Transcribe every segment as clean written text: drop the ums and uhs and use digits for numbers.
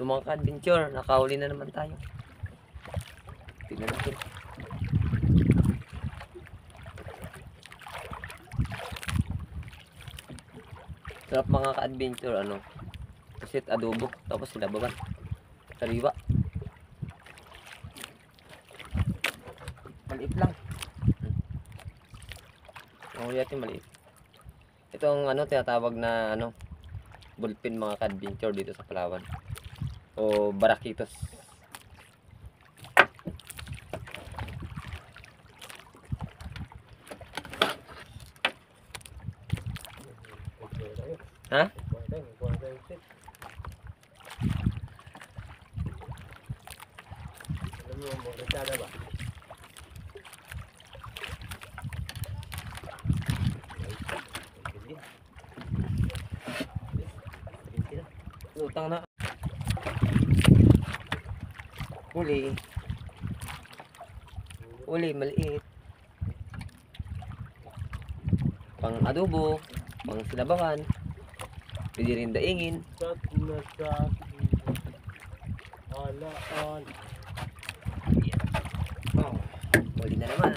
So mga ka-adventure, nakahuli na naman tayo. Tignan natin. Sarap mga ka-adventure, ano, pusit adobo, tapos sinabawan, sariwa. Maliit lang. Mahuli natin maliit. Ito ang ano, tinatawag na ano, bullpen mga ka-adventure dito sa Palawan. O barakitos. Ha? Utang na. Uli. Uli, maliit. Pang adobo, pang sinabawan. Pwede rin daingin. Oh, uli na naman.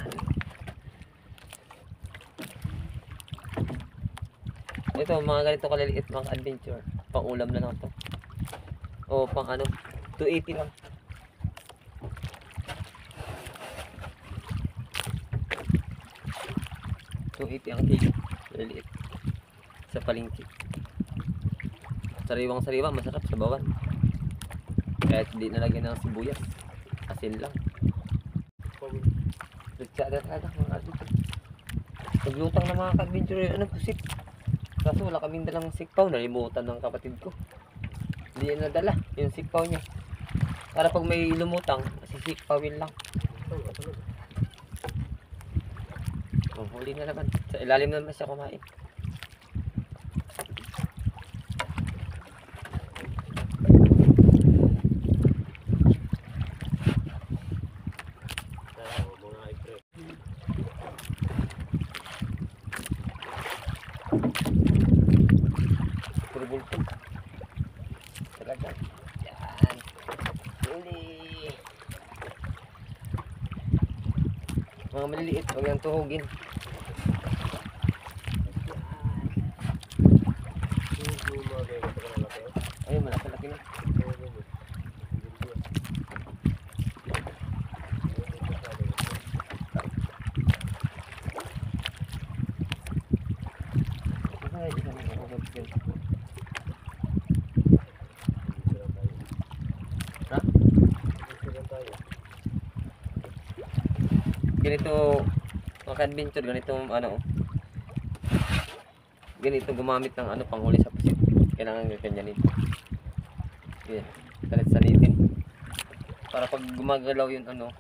Ito, mga ganito kaliliit mga adventure. Pang ulam na lang to. O pang ano, 280 lang. $280 ang kilo. Maliliit. Sa palengke. Sariwang sariwa, masarap sa bawan. Kahit hindi nalagyan ng sibuyas. Asin lang. Lutsada talaga mga adventure. Naglutang na mga ka-adventure yung ano, pusit. Kaso wala kaming dalang sikpaw. Nalimutan ng kapatid ko. Hindi niya nadala yung sikpaw niya. Para pag may lumutang, sisikpawin lang. Oh, huli na naman. Sa ilalim naman siya kumain. Puro bulto. Talaga. Yan. Huli. Mga maliliit, huwag yung tuhugin. Ayun, malaki-laki na. Ganito mga adventure, ganito ano, ganito gumamit ng ano panghuli sa pusit. Kailangan ganyan nito. Yan, talit sanitin. Para pag gumagalaw yung ano,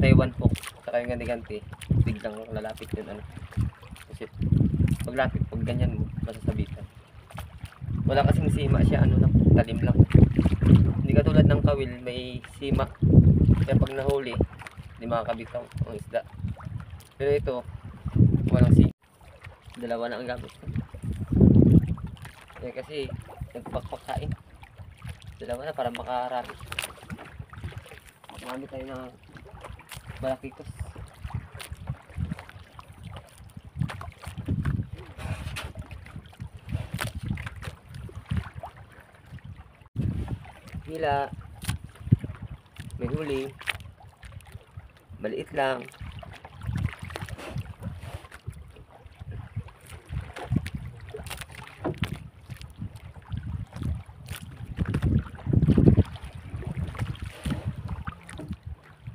Taiwan hook, saka yung ganti-ganti, biglang lalapit yung ano, pusit. Paglapit, pag ganyan mo, masasabitan. Wala kasing sima siya, ano lang, talim lang. Hindi katulad ng kawil, may sima. Kaya pag nahuli, hindi makakabitaw ang isda. Pero ito, walang sima. Dalawa na ang gamit. Eh, kasi nagpakpakain. Dalawa na para makarami. Marami tayo ng barakitos. Hila. May huli. Maliit lang.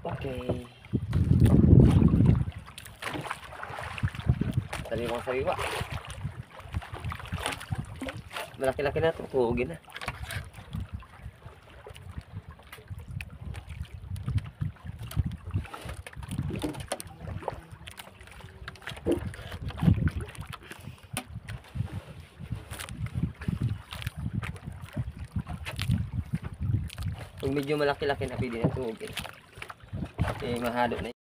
Okay. Sariwang sariwa. Malaki-laki na ito. Tuhugin na. Kung medyo malaki-laki na pwede na tuhugin. Eh, mahalo na.